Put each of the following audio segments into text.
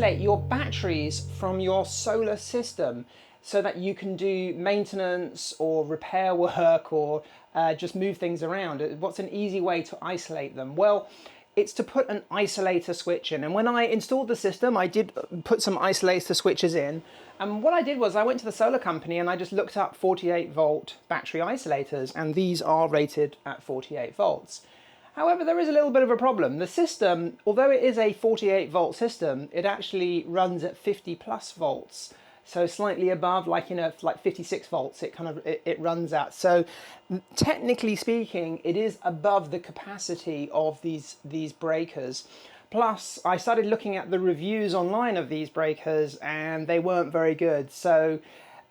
isolate your batteries from your solar system so that you can do maintenance or repair work or just move things around. What's an easy way to isolate them? Well, it's to put an isolator switch in. And when I installed the system, I did put some isolator switches in. And what I did was I went to the solar company and I just looked up 48 volt battery isolators, and these are rated at 48 volts. However, there is a little bit of a problem. The system, although it is a 48 volt system, it actually runs at 50 plus volts. So slightly above, like, you know, like 56 volts, it runs at. So technically speaking, it is above the capacity of these breakers. Plus, I started looking at the reviews online of these breakers and they weren't very good. So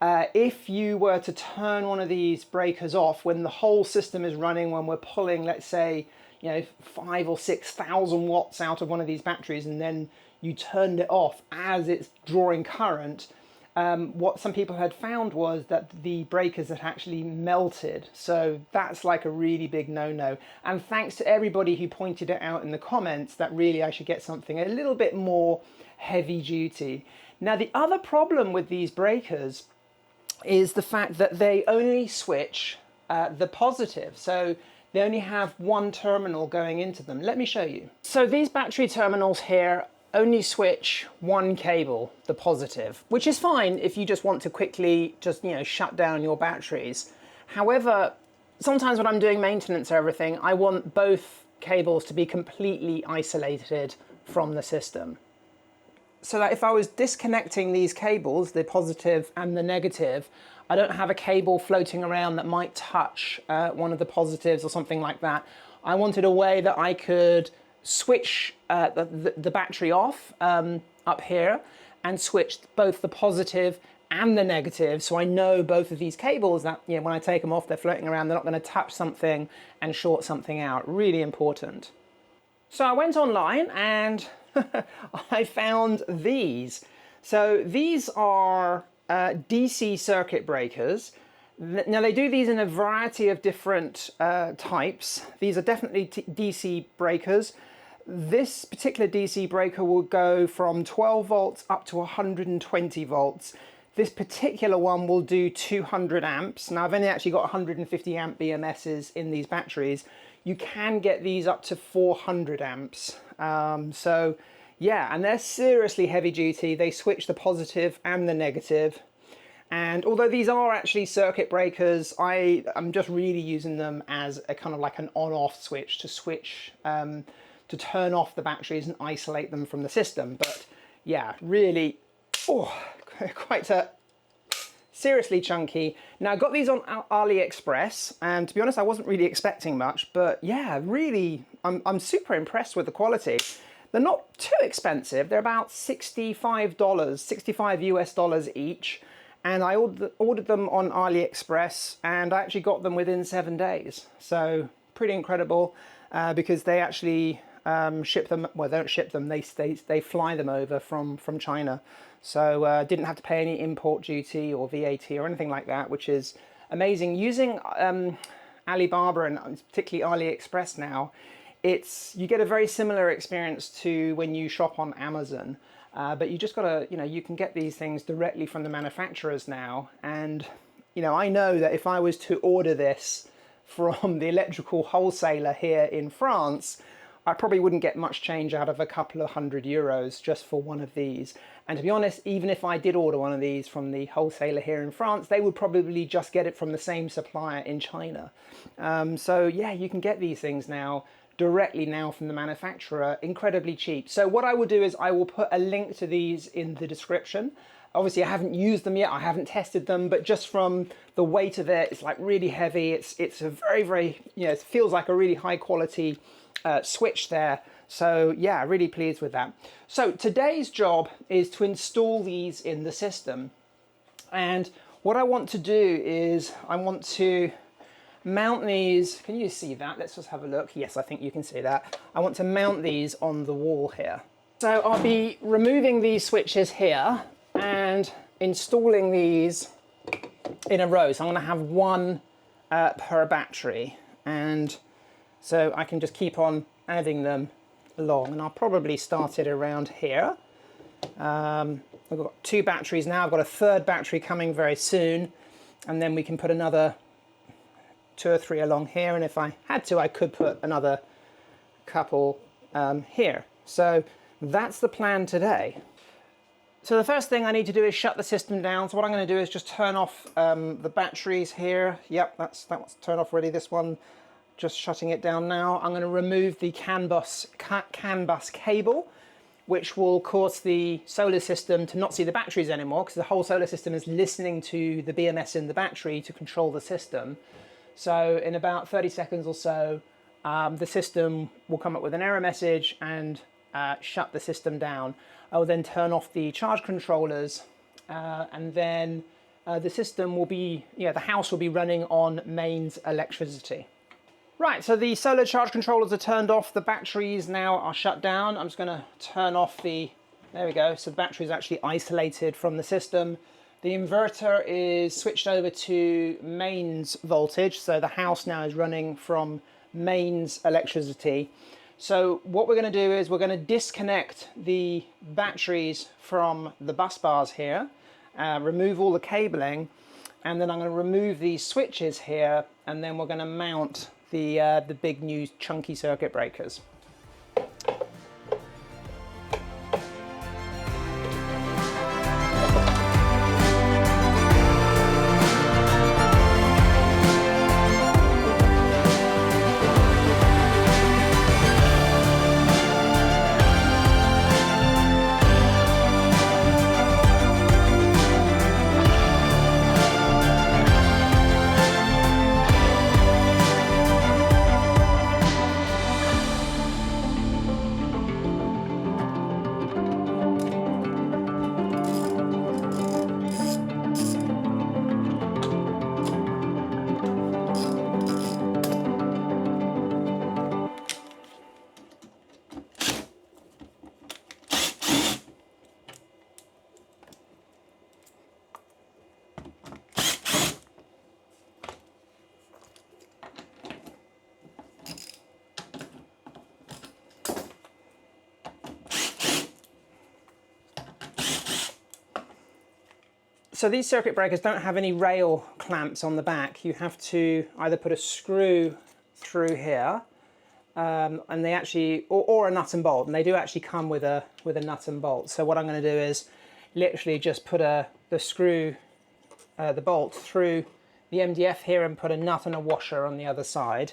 if you were to turn one of these breakers off when the whole system is running, when we're pulling, let's say, you know, 5,000 or 6,000 watts out of one of these batteries, and then you turned it off as it's drawing current, what some people had found was that the breakers had actually melted. So that's like a really big no-no. And thanks to everybody who pointed it out in the comments that really I should get something a little bit more heavy duty. Now, the other problem with these breakers is the fact that they only switch the positive. So they only have one terminal going into them. Let me show you. So these battery terminals here only switch one cable, the positive, which is fine if you just want to quickly just, you know, shut down your batteries. However, sometimes when I'm doing maintenance or everything, I want both cables to be completely isolated from the system. So that if I was disconnecting these cables, the positive and the negative, I don't have a cable floating around that might touch one of the positives or something like that. I wanted a way that I could switch the battery off up here and switch both the positive and the negative, so I know both of these cables that, you know, when I take them off, they're floating around, they're not going to touch something and short something out. Really important. So I went online and I found these. So these are DC circuit breakers. Now they do these in a variety of different types. These are definitely DC breakers. This particular DC breaker will go from 12 volts up to 120 volts. This particular one will do 200 amps. Now I've only actually got 150 amp BMSs in these batteries. You can get these up to 400 amps. So yeah, and they're seriously heavy duty. They switch the positive and the negative. And although these are actually circuit breakers, I'm just really using them as a kind of like an on-off switch to to turn off the batteries and isolate them from the system. But yeah, really, quite seriously chunky. Now I got these on AliExpress, and to be honest, I wasn't really expecting much, but yeah, really, I'm super impressed with the quality. They're not too expensive. They're about $65, 65 US dollars each. And I ordered them on AliExpress, and I actually got them within 7 days. So pretty incredible, because they actually ship them. Well, they don't ship them. They fly them over from China. So didn't have to pay any import duty or VAT or anything like that, which is amazing. Using Alibaba and particularly AliExpress now, you get a very similar experience to when you shop on Amazon. But you just gotta, you know, you can get these things directly from the manufacturers now. And, you know, I know that if I was to order this from the electrical wholesaler here in France, I probably wouldn't get much change out of a couple of €100 just for one of these. And to be honest, even if I did order one of these from the wholesaler here in France, they would probably just get it from the same supplier in China. So yeah, you can get these things now directly now from the manufacturer, incredibly cheap. So what I will do is I will put a link to these in the description. Obviously I haven't used them yet, I haven't tested them, but just from the weight of it, it's like really heavy. It's a very, you know, it feels like a really high quality switch there. So yeah, really pleased with that. So today's job is to install these in the system. And what I want to do is I want to mount these. Can you see that? Let's just have a look. Yes, I think you can see that. I want to mount these on the wall here. So I'll be removing these switches here and installing these in a row. So I'm going to have one per battery, and so I can just keep on adding them along, and I'll probably start it around here. I've got 2 batteries now. I've got a 3rd battery coming very soon, and then we can put another 2 or 3 along here, and if I had to, I could put another couple here. So that's the plan today. So the first thing I need to do is shut the system down. So what I'm going to do is just turn off the batteries here. Yep, that's turned off already, this one. Just shutting it down now. I'm going to remove the CAN bus cable, which will cause the solar system to not see the batteries anymore, because the whole solar system is listening to the BMS in the battery to control the system. So in about 30 seconds or so, the system will come up with an error message and shut the system down. I will then turn off the charge controllers, and then the system will be, the house will be running on mains electricity. Right, so the solar charge controllers are turned off, the batteries now are shut down. I'm just going to turn off there we go, so the battery is actually isolated from the system. The inverter is switched over to mains voltage, so the house now is running from mains electricity. So what we're going to do is we're going to disconnect the batteries from the bus bars here, remove all the cabling, and then I'm going to remove these switches here, and then we're going to mount the big new chunky circuit breakers. So these circuit breakers don't have any rail clamps on the back. You have to either put a screw through here, and they actually, or a nut and bolt, and they do actually come with a nut and bolt. So what I'm going to do is literally just put the bolt through the MDF here and put a nut and a washer on the other side.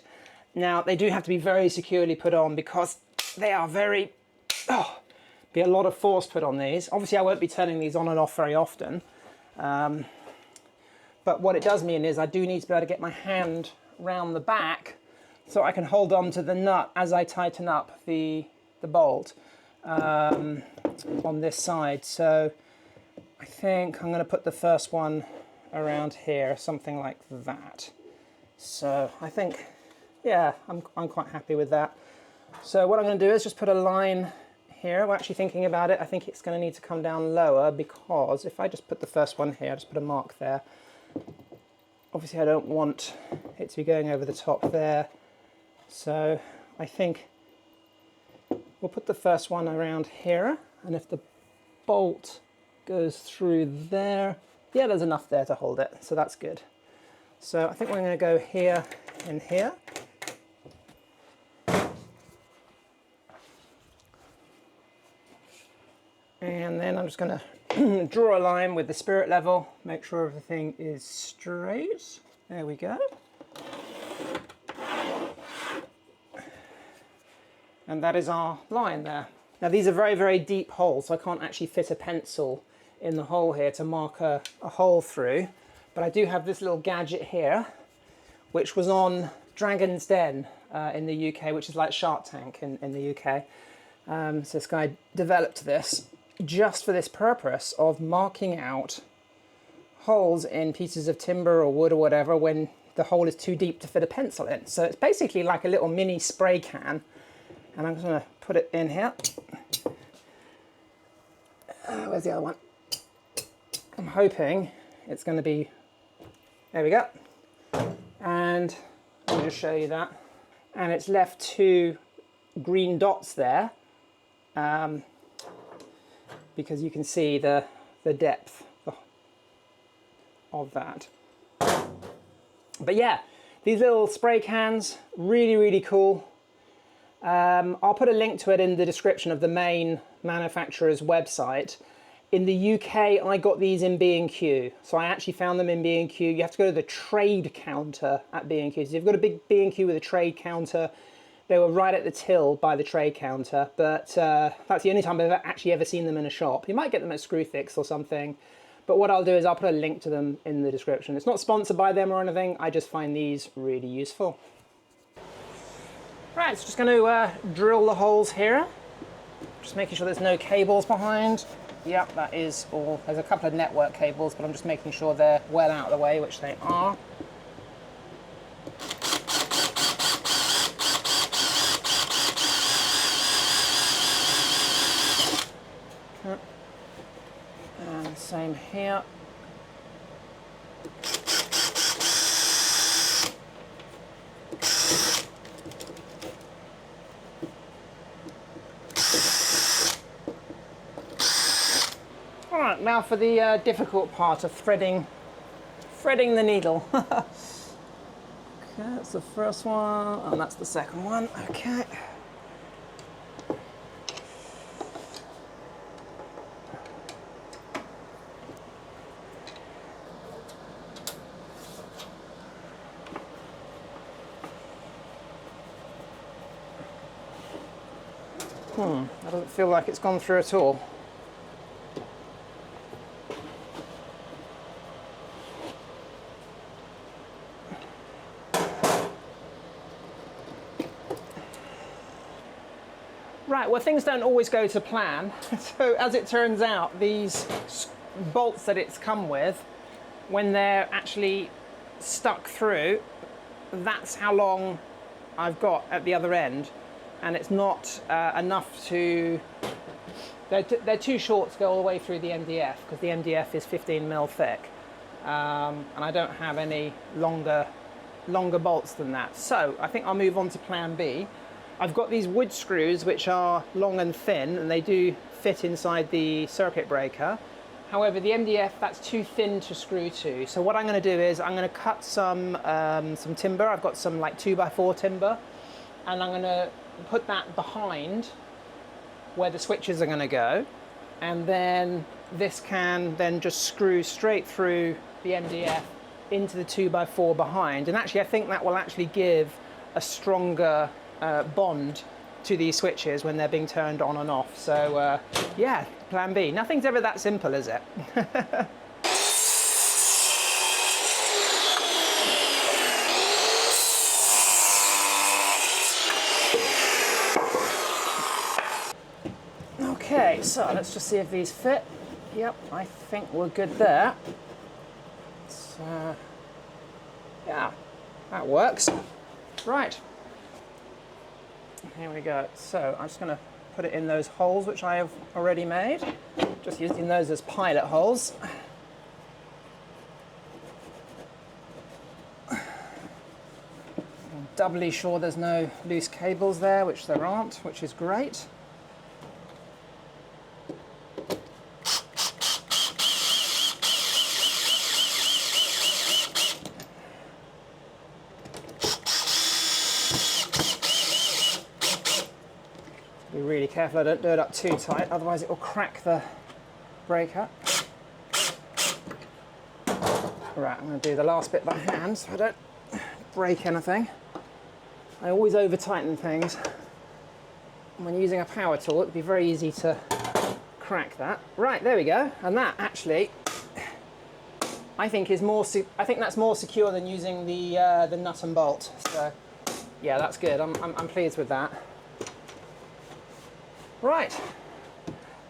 Now they do have to be very securely put on because they are be a lot of force put on these. Obviously I won't be turning these on and off very often. But what it does mean is I do need to be able to get my hand round the back so I can hold on to the nut as I tighten up the bolt on this side. So I think I'm going to put the first one around here, something like that. So I think, yeah, I'm quite happy with that. So what I'm going to do is just put a line here. We're actually thinking about it. I think it's going to need to come down lower, because if I just put the first one here, just put a mark there. Obviously I don't want it to be going over the top there. So I think we'll put the first one around here, and if the bolt goes through there, yeah, there's enough there to hold it, so that's good. So I think we're going to go here and here. And then I'm just going to draw a line with the spirit level, make sure everything is straight. There we go. And that is our line there. Now these are very, very deep holes, so I can't actually fit a pencil in the hole here to mark a hole through. But I do have this little gadget here, which was on Dragon's Den in the UK, which is like Shark Tank in the UK. So this guy developed this just for this purpose of marking out holes in pieces of timber or wood or whatever when the hole is too deep to fit a pencil in. So it's basically like a little mini spray can, and I'm just going to put it in here. Where's the other one? I'm hoping it's going to be, there we go, and I'll just show you that. And it's left 2 green dots there, because you can see the depth of that. But yeah, these little spray cans, really, really cool. I'll put a link to it in the description of the main manufacturer's website. In the UK, I got these in B&Q. So I actually found them in B&Q. You have to go to the trade counter at B&Q. So you've got a big B&Q with a trade counter. They were right at the till by the trade counter, but that's the only time I've actually ever seen them in a shop. You might get them at Screwfix or something, but what I'll do is I'll put a link to them in the description. It's not sponsored by them or anything, I just find these really useful. Right, so just going to drill the holes here. Just making sure there's no cables behind. Yep, that is all. There's a couple of network cables, but I'm just making sure they're well out of the way, which they are. And same here. Alright, now for the difficult part of threading the needle. Okay, that's the first one, and that's the second one. Okay. That doesn't feel like it's gone through at all. Right, well, things don't always go to plan. So as it turns out, these bolts that it's come with, when they're actually stuck through, that's how long I've got at the other end. And it's not enough to, they're too short to go all the way through the MDF, because the MDF is 15 mil thick. And I don't have any longer bolts than that. So I think I'll move on to plan B. I've got these wood screws which are long and thin, and they do fit inside the circuit breaker. However, the MDF, that's too thin to screw to. So what I'm going to do is I'm going to cut some timber. I've got some like 2x4 timber, and I'm going to put that behind where the switches are going to go, and then this can then just screw straight through the MDF into the 2x4 behind. And actually I think that will actually give a stronger bond to these switches when they're being turned on and off. So yeah, plan B. Nothing's ever that simple, is it? Okay, so let's just see if these fit. Yep, I think we're good there. So, yeah, that works. Right, here we go. So I'm just going to put it in those holes which I have already made, just using those as pilot holes. I'm doubly sure there's no loose cables there, which there aren't, which is great. Be really careful I don't do it up too tight, otherwise it will crack the breaker. Right, I'm going to do the last bit by hand so I don't break anything. I always over tighten things. When using a power tool, it would be very easy to crack that. Right, there we go. And that actually, I think is that's more secure than using the nut and bolt. So yeah, that's good. I'm pleased with that. Right,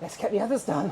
let's get the others done.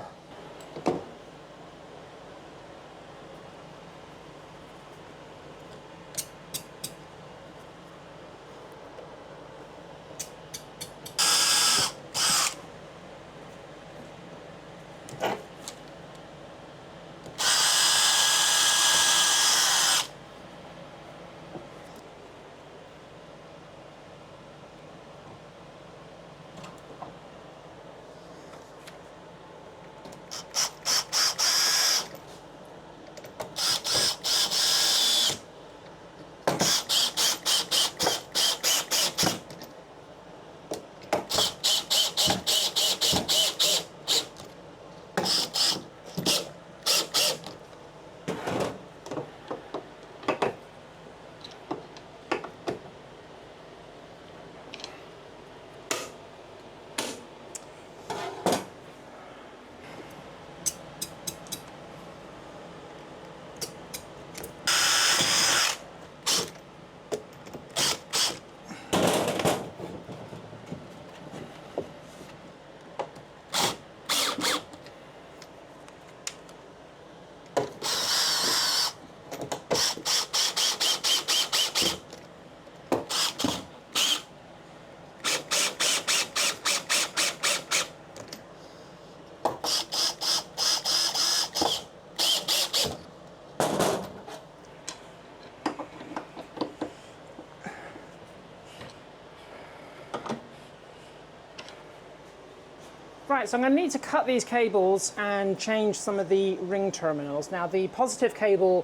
Right, so I'm going to need to cut these cables and change some of the ring terminals. Now the positive cable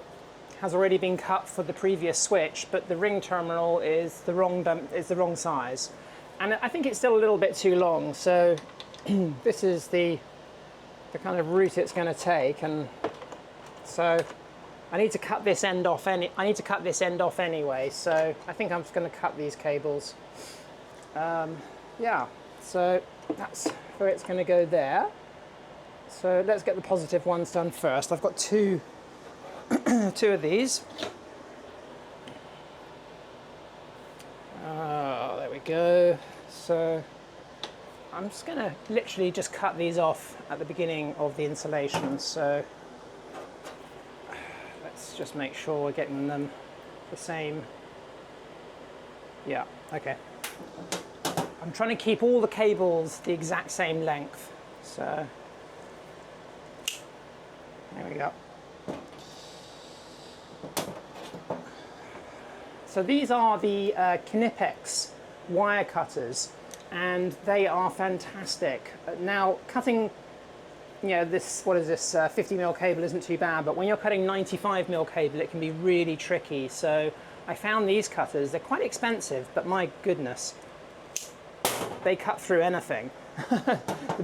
has already been cut for the previous switch, but the ring terminal is the wrong size. And I think it's still a little bit too long, so this is the kind of route it's going to take, and so I need to cut this end off anyway, so I think I'm just going to cut these cables. Yeah, so that's where it's going to go there. So let's get the positive ones done first. I've got two of these. There we go. So I'm just going to literally just cut these off at the beginning of the installation. So let's just make sure we're getting them the same. Yeah, okay. I'm trying to keep all the cables the exact same length. So there we go. So these are the Crimping wire cutters, and they are fantastic. Now cutting, you know, this, what is this, 50mm cable isn't too bad, but when you're cutting 95mm cable it can be really tricky. So I found these cutters, they're quite expensive, but my goodness, they cut through anything. The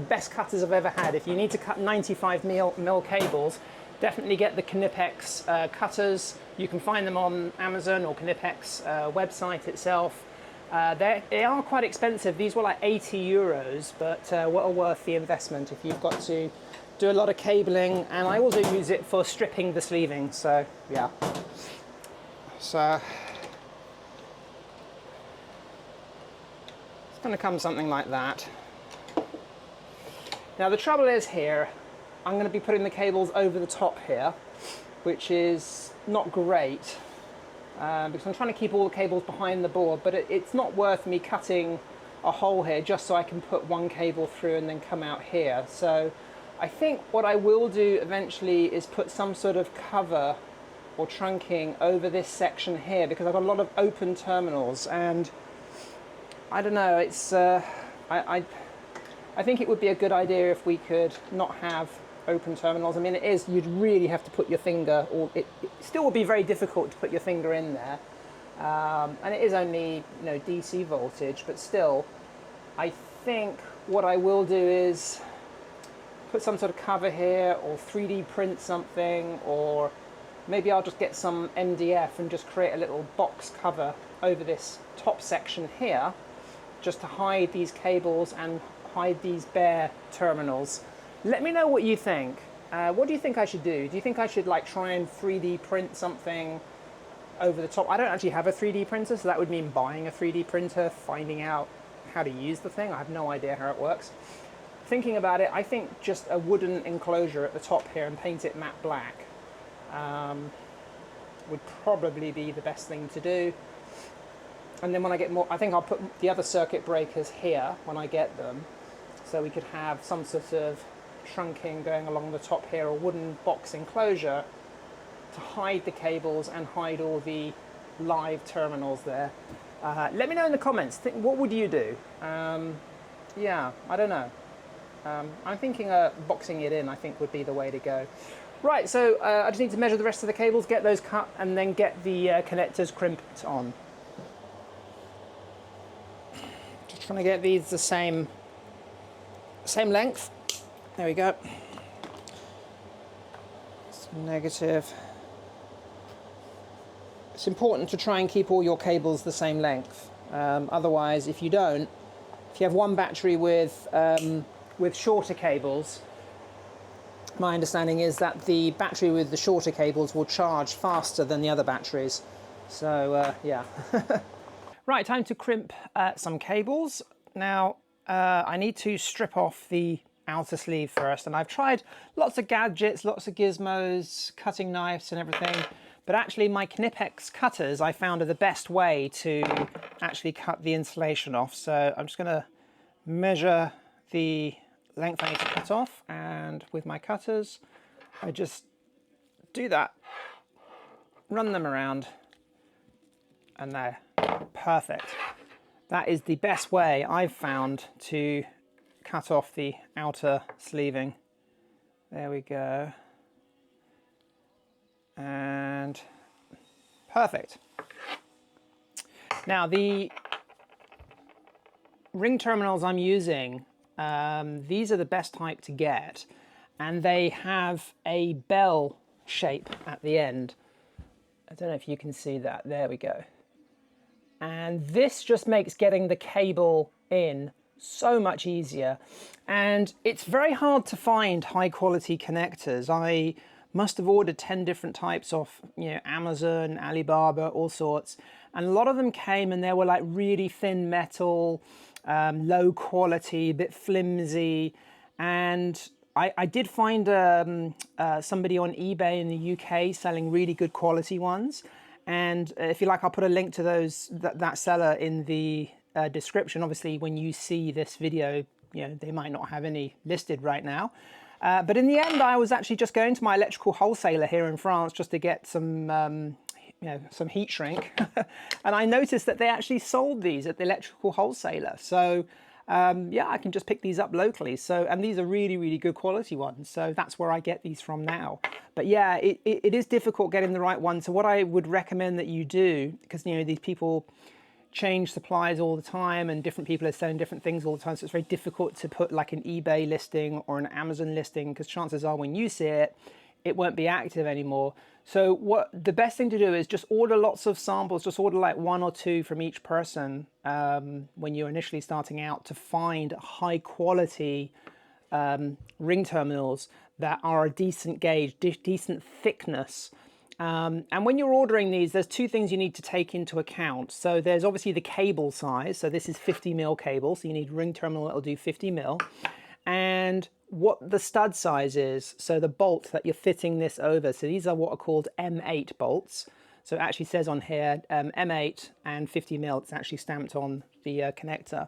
best cutters I've ever had. If you need to cut 95mm cables, definitely get the Crimping cutters. You can find them on Amazon or Crimping's website itself. They are quite expensive. These were like 80 euros, but well worth the investment if you've got to do a lot of cabling. And I also use it for stripping the sleeving, so yeah. So it's going to come something like that. Now the trouble is here, I'm going to be putting the cables over the top here, which is not great because I'm trying to keep all the cables behind the board, but it's not worth me cutting a hole here just so I can put one cable through and then come out here. So I think what I will do eventually is put some sort of cover or trunking over this section here, because I've got a lot of open terminals, and I don't know, it's I think it would be a good idea if we could not have open terminals. I mean, it is, you'd really have to put your finger, or it still would be very difficult to put your finger in there. And it is only, you know, DC voltage, but still, I think what I will do is put some sort of cover here, or 3D print something, or maybe I'll just get some MDF and just create a little box cover over this top section here, just to hide these cables and hide these bare terminals. Let me know what you think. What do you think I should do? Do you think I should like try and 3D print something over the top? I don't actually have a 3D printer, so that would mean buying a 3D printer, finding out how to use the thing. I have no idea how it works. Thinking about it, I think just a wooden enclosure at the top here and paint it matte black would probably be the best thing to do. And then when I get more, I think I'll put the other circuit breakers here when I get them, so we could have some sort of trunking going along the top here, a wooden box enclosure to hide the cables and hide all the live terminals there. Let me know in the comments, what would you do? Yeah, I don't know. I'm thinking boxing it in, I think, would be the way to go. Right, so I just need to measure the rest of the cables, get those cut, and then get the connectors crimped on. Just trying to get these the same length. There we go. It's negative. It's important to try and keep all your cables the same length. Otherwise, if you don't, if you have one battery with shorter cables, my understanding is that the battery with the shorter cables will charge faster than the other batteries. So yeah. Right, time to crimp some cables. Now I need to strip off the outer sleeve first, and I've tried lots of gadgets, lots of gizmos, cutting knives and everything, but actually my Crimping cutters I found are the best way to actually cut the insulation off. So I'm just going to measure the length I need to cut off, and with my cutters I just do that, run them around, and they're perfect. That is the best way I've found to cut off the outer sleeving. There we go. And perfect. Now the ring terminals I'm using, these are the best type to get, and they have a bell shape at the end. I don't know if you can see that. There we go. And this just makes getting the cable in so much easier. And it's very hard to find high quality connectors. I must have ordered 10 different types off, Amazon, Alibaba, all sorts. And a lot of them came and they were like really thin metal, low quality, a bit flimsy. And I did find somebody on eBay in the UK selling really good quality ones. And if you like, I'll put a link to that seller in the description. Obviously, when you see this video, they might not have any listed right now. But in the end, I was actually just going to my electrical wholesaler here in France just to get some heat shrink. And I noticed that they actually sold these at the electrical wholesaler. So yeah, I can just pick these up locally. So, and these are really, really good quality ones. So that's where I get these from now. But yeah, it is difficult getting the right one. So what I would recommend that you do, because these people change suppliers all the time and different people are selling different things all the time. So it's very difficult to put like an eBay listing or an Amazon listing, because chances are when you see it, it won't be active anymore. So what the best thing to do is just order lots of samples, just order like 1 or 2 from each person when you're initially starting out, to find high quality ring terminals that are a decent gauge, decent thickness. And when you're ordering these, there's 2 things you need to take into account. So there's obviously the cable size. So this is 50mm cable. So you need a ring terminal that will do 50mm. And what the stud size is, so the bolt that you're fitting this over. So these are what are called M8 bolts. So it actually says on here M8 and 50mm. It's actually stamped on the connector.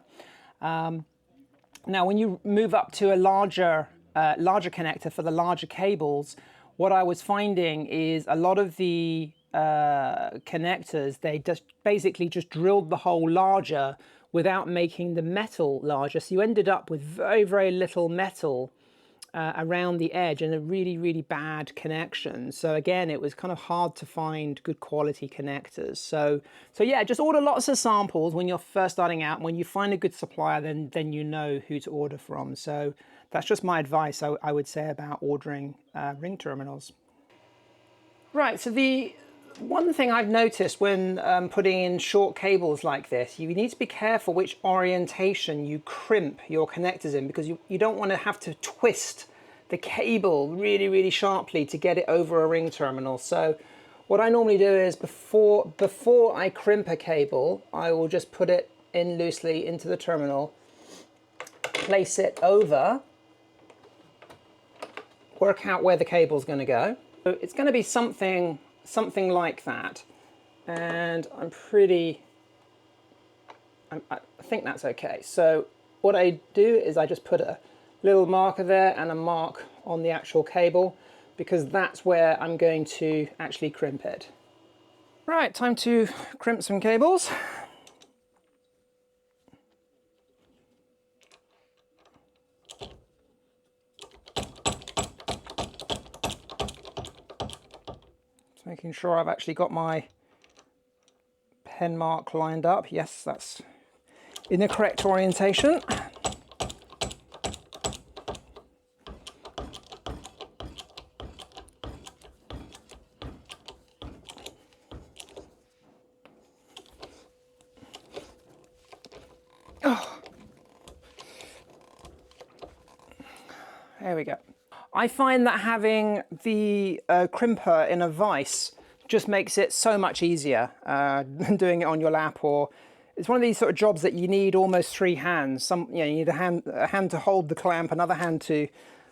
Now, when you move up to a larger connector for the larger cables, what I was finding is a lot of the connectors, they just basically just drilled the hole larger without making the metal larger. So you ended up with very, very little metal around the edge and a really, really bad connection. So again, it was kind of hard to find good quality connectors. So yeah, just order lots of samples when you're first starting out. When you find a good supplier, then you know who to order from. So that's just my advice, I would say, about ordering ring terminals. Right, so the one thing I've noticed when putting in short cables like this, you need to be careful which orientation you crimp your connectors in, because you don't want to have to twist the cable really, really sharply to get it over a ring terminal. So what I normally do is before I crimp a cable, I will just put it in loosely into the terminal, place it over, work out where the cable's going to go. So it's going to be something like that, and I think that's okay. So what I do is I just put a little marker there and a mark on the actual cable, because that's where I'm going to actually crimp it. Right, time to crimp some cables. Making sure I've actually got my pen mark lined up. Yes, that's in the correct orientation. Oh. There we go. I find that having the crimper in a vise just makes it so much easier than doing it on your lap. Or it's one of these sort of jobs that you need almost 3 hands. You need a hand to hold the clamp, another hand to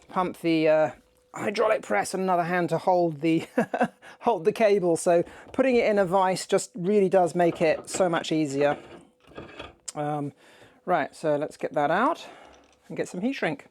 pump the hydraulic press, and another hand to hold the hold the cable. So putting it in a vise just really does make it so much easier. Right, so let's get that out and get some heat shrink.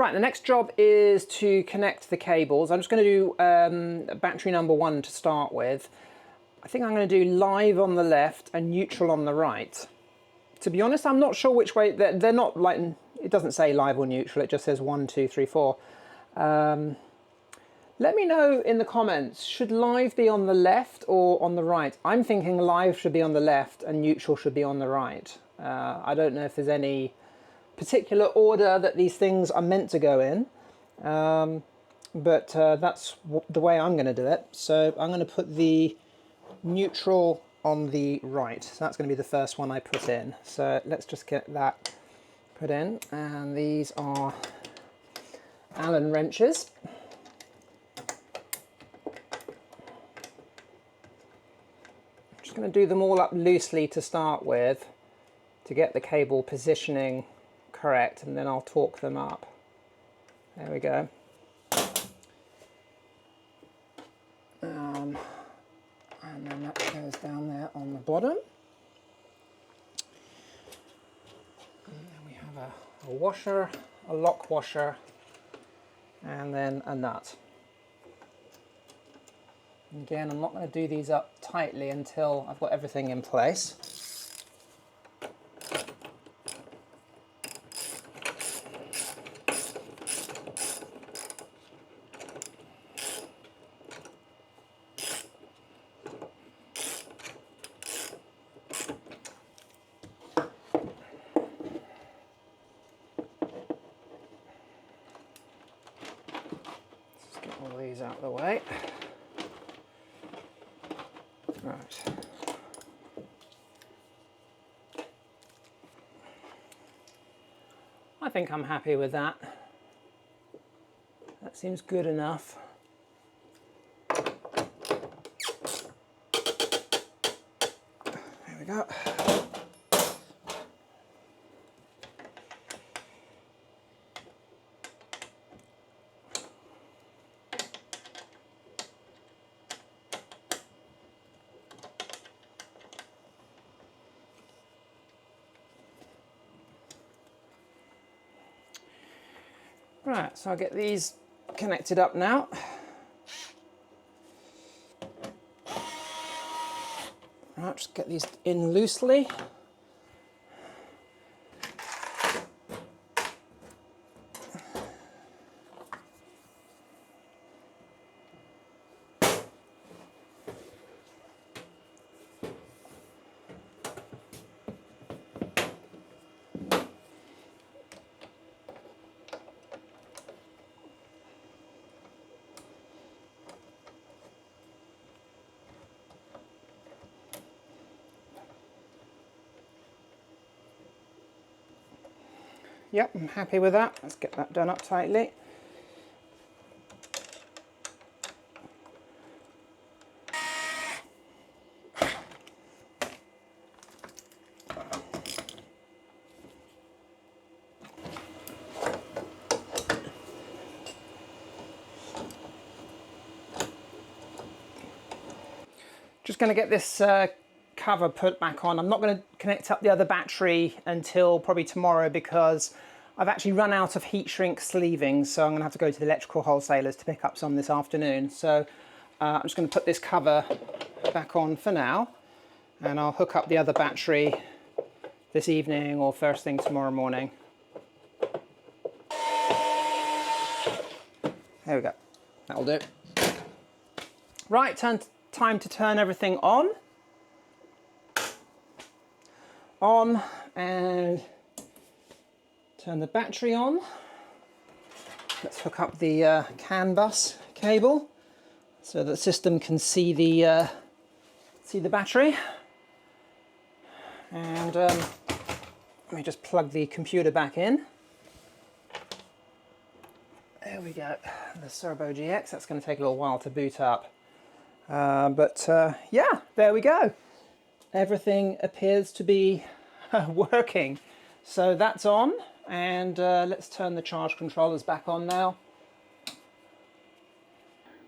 Right, the next job is to connect the cables. I'm just going to do battery number 1 to start with. I think I'm going to do live on the left and neutral on the right. To be honest, I'm not sure which way. They're not like, it doesn't say live or neutral, it just says 1, 2, 3, 4. Let me know in the comments, should live be on the left or on the right? I'm thinking live should be on the left and neutral should be on the right. I don't know if there's any particular order that these things are meant to go in, but that's the way I'm going to do it. So I'm going to put the neutral on the right. So that's going to be the first one I put in. So let's just get that put in. And these are Allen wrenches. I'm just going to do them all up loosely to start with to get the cable positioning correct, and then I'll torque them up. There we go. And then that goes down there on the bottom. And then we have a washer, a lock washer, and then a nut. And again, I'm not going to do these up tightly until I've got everything in place. All these out of the way. Right. I think I'm happy with that. That seems good enough. There we go. Right, so I'll get these connected up now. Right, just get these in loosely. Yep, I'm happy with that. Let's get that done up tightly. Just going to get this cover put back on. I'm not going to connect up the other battery until probably tomorrow because I've actually run out of heat shrink sleeving, so I'm going to have to go to the electrical wholesalers to pick up some this afternoon. So I'm just going to put this cover back on for now, and I'll hook up the other battery this evening or first thing tomorrow morning. There we go, that'll do. Right, time to turn everything on, and turn the battery on. Let's hook up the CAN bus cable so the system can see the battery. And let me just plug the computer back in. There we go, the Servo GX. That's going to take a little while to boot up. Yeah, there we go. Everything appears to be working. So that's on, and let's turn the charge controllers back on now.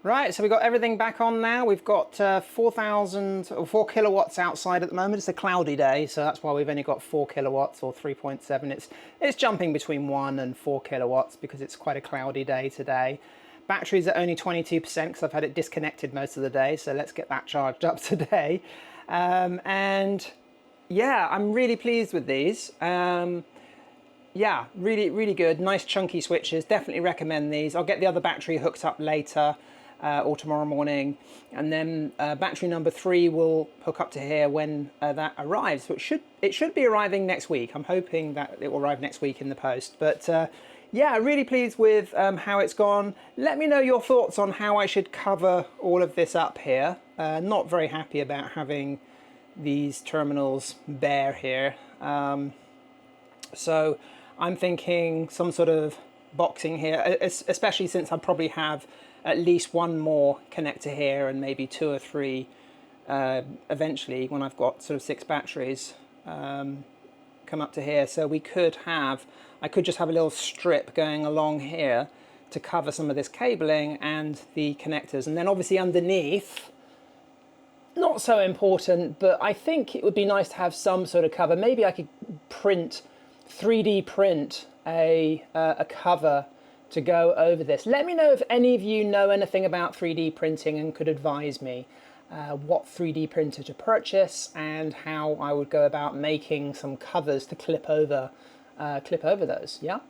Right, so we've got everything back on now. We've got 4,000 or 4 kilowatts outside at the moment. It's a cloudy day, so that's why we've only got 4 kilowatts or 3.7. It's jumping between 1 and 4 kilowatts because it's quite a cloudy day today. Batteries are only 22% because I've had it disconnected most of the day, so let's get that charged up today. And yeah, I'm really pleased with these. Yeah, really, really good. Nice chunky switches. Definitely recommend these. I'll get the other battery hooked up later or tomorrow morning. And then battery number 3 will hook up to here when that arrives. So it should be arriving next week. I'm hoping that it will arrive next week in the post. But yeah, really pleased with how it's gone. Let me know your thoughts on how I should cover all of this up here. Not very happy about having these terminals bare here. So I'm thinking some sort of boxing here, especially since I probably have at least one more connector here and maybe 2 or 3 eventually when I've got sort of 6 batteries come up to here. So I could just have a little strip going along here to cover some of this cabling and the connectors. And then obviously underneath, not so important, but I think it would be nice to have some sort of cover. Maybe I could 3D print a cover to go over this. Let me know if any of you know anything about 3D printing and could advise me what 3D printer to purchase and how I would go about making some covers to clip over those. Yeah.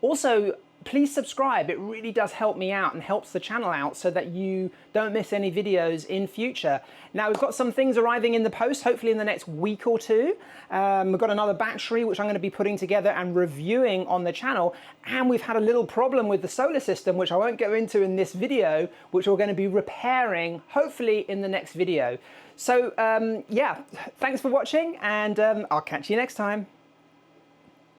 Also, please subscribe. It really does help me out and helps the channel out so that you don't miss any videos in future. Now, we've got some things arriving in the post, hopefully in the next week or 2. We've got another battery, which I'm going to be putting together and reviewing on the channel. And we've had a little problem with the solar system, which I won't go into in this video, which we're going to be repairing, hopefully in the next video. So yeah, thanks for watching, and I'll catch you next time.